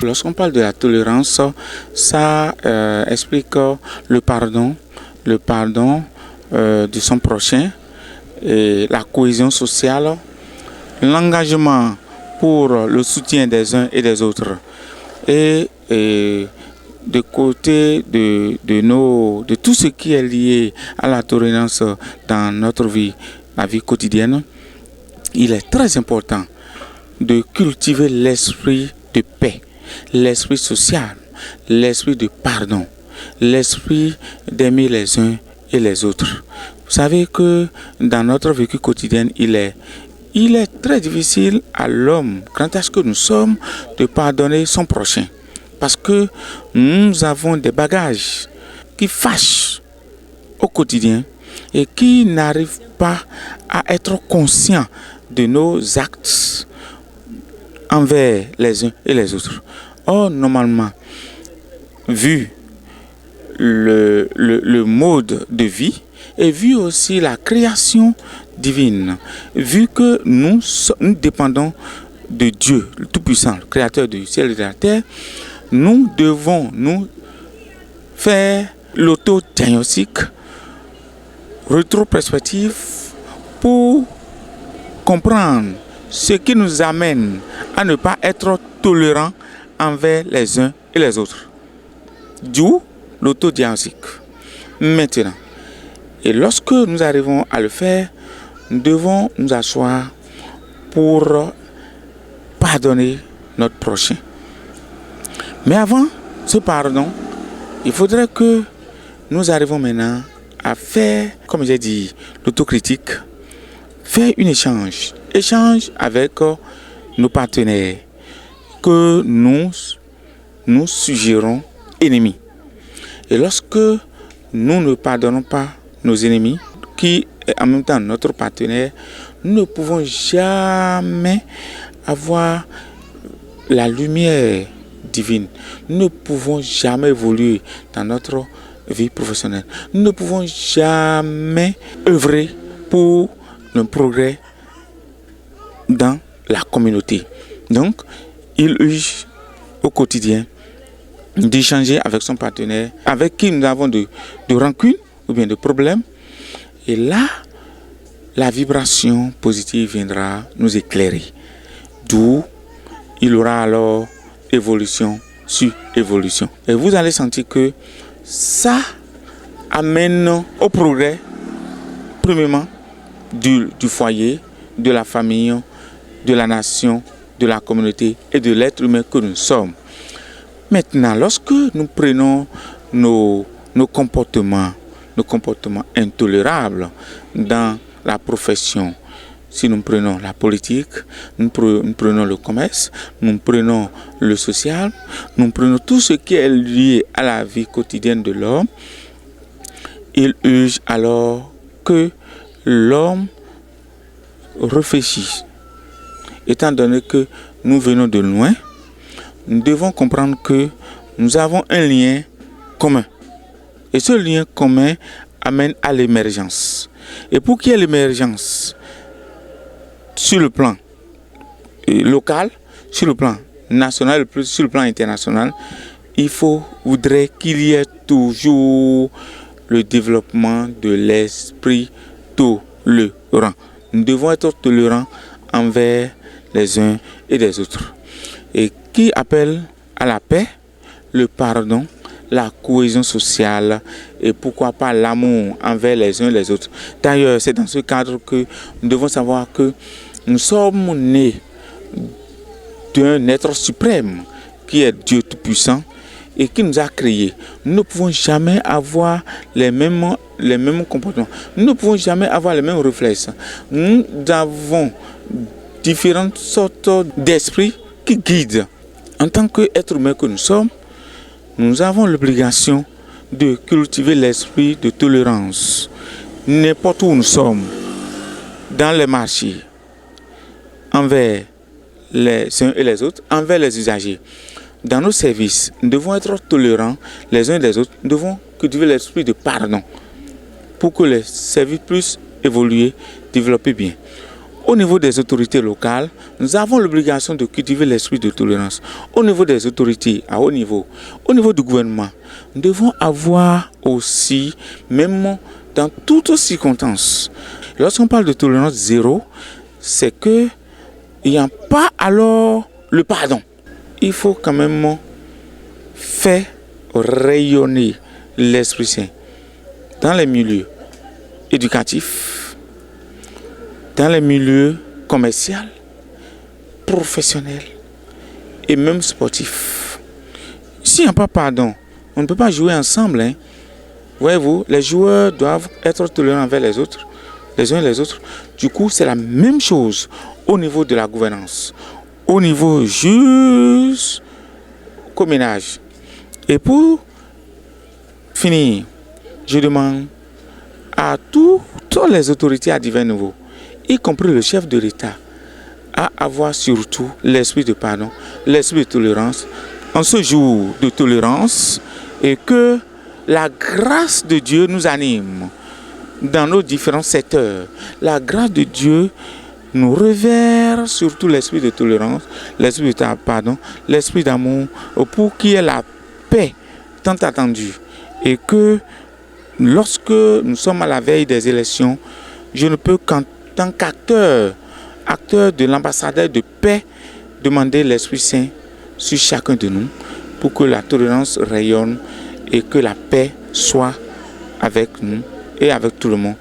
Lorsqu'on parle de la tolérance, ça explique le pardon de son prochain, et la cohésion sociale, l'engagement pour le soutien des uns et des autres. Et de côté de tout ce qui est lié à la tolérance dans notre vie, la vie quotidienne, il est très important de cultiver l'esprit de paix, l'esprit social, l'esprit de pardon, l'esprit d'aimer les uns et les autres. Vous savez que dans notre vécu quotidien, il est très difficile à l'homme, grand âge que nous sommes, de pardonner son prochain. Parce que nous avons des bagages qui fâchent au quotidien et qui n'arrivent pas à être conscients de nos actes envers les uns et les autres. Or, normalement, vu le mode de vie et vu aussi la création divine, vu que nous dépendons de Dieu, le Tout-Puissant, le Créateur du ciel et de la terre, nous devons nous faire l'autodiagnostic, rétrospective, pour comprendre ce qui nous amène à ne pas être tolérants envers les uns et les autres. D'où l'autodiagnostic. Maintenant, et lorsque nous arrivons à le faire, nous devons nous asseoir pour pardonner notre prochain. Mais avant ce pardon, il faudrait que nous arrivions maintenant à faire, comme j'ai dit, l'autocritique, faire un échange avec nos partenaires que nous suggérons ennemis. Et lorsque nous ne pardonnons pas nos ennemis, qui est en même temps notre partenaire, nous ne pouvons jamais avoir la lumière divine. Nous ne pouvons jamais évoluer dans notre vie professionnelle. Nous ne pouvons jamais œuvrer pour le progrès dans la communauté. Donc, il urge au quotidien d'échanger avec son partenaire, avec qui nous avons de rancune ou bien de problèmes. Et là, la vibration positive viendra nous éclairer. D'où il aura alors évolution sur évolution. Et vous allez sentir que ça amène au progrès, premièrement, du foyer, de la famille, de la nation, de la communauté et de l'être humain que nous sommes. Maintenant, lorsque nous prenons nos comportements intolérables dans la profession, si nous prenons la politique, nous prenons le commerce, nous prenons le social, nous prenons tout ce qui est lié à la vie quotidienne de l'homme, il urge alors que l'homme réfléchisse. Étant donné que nous venons de loin, nous devons comprendre que nous avons un lien commun. Et ce lien commun amène à l'émergence. Et pour qu'il y ait l'émergence sur le plan local, sur le plan national, sur le plan international, il voudrait qu'il y ait toujours le développement de l'esprit tolérant. Nous devons être tolérants envers les uns et les autres. Et qui appelle à la paix, le pardon, la cohésion sociale et pourquoi pas l'amour envers les uns et les autres. D'ailleurs, c'est dans ce cadre que nous devons savoir que nous sommes nés d'un être suprême qui est Dieu Tout-Puissant et qui nous a créés. Nous ne pouvons jamais avoir les mêmes comportements. Nous ne pouvons jamais avoir les mêmes réflexes. Nous avons différentes sortes d'esprits qui guident. En tant qu'être humain que nous sommes, nous avons l'obligation de cultiver l'esprit de tolérance. N'importe où nous sommes, dans les marchés, envers les uns et les autres, envers les usagers. Dans nos services, nous devons être tolérants les uns et les autres. Nous devons cultiver l'esprit de pardon pour que les services puissent évoluer, développer bien. Au niveau des autorités locales, nous avons l'obligation de cultiver l'esprit de tolérance. Au niveau des autorités, à haut niveau, au niveau du gouvernement, nous devons avoir aussi, même dans toutes circonstances, lorsqu'on parle de tolérance zéro, c'est que il n'y a pas alors le pardon. Il faut quand même faire rayonner l'Esprit Saint dans les milieux éducatifs, dans les milieux commerciaux, professionnels et même sportifs. S'il n'y a pas pardon, on ne peut pas jouer ensemble. Hein. Voyez-vous, les joueurs doivent être tolérants envers les autres, les uns et les autres. Du coup, c'est la même chose au niveau de la gouvernance, au niveau jusqu'au ménage. Et pour finir, je demande à toutes les autorités à divers niveaux, y compris le chef de l'État, à avoir surtout l'esprit de pardon, l'esprit de tolérance, en ce jour de tolérance, et que la grâce de Dieu nous anime dans nos différents secteurs. La grâce de Dieu nous révère surtout l'esprit de tolérance, l'esprit de pardon, l'esprit d'amour, pour qu'il y ait la paix tant attendue. Et que lorsque nous sommes à la veille des élections, je ne peux qu'en tant qu'acteur de l'ambassadeur de paix, demander l'Esprit Saint sur chacun de nous pour que la tolérance rayonne et que la paix soit avec nous et avec tout le monde.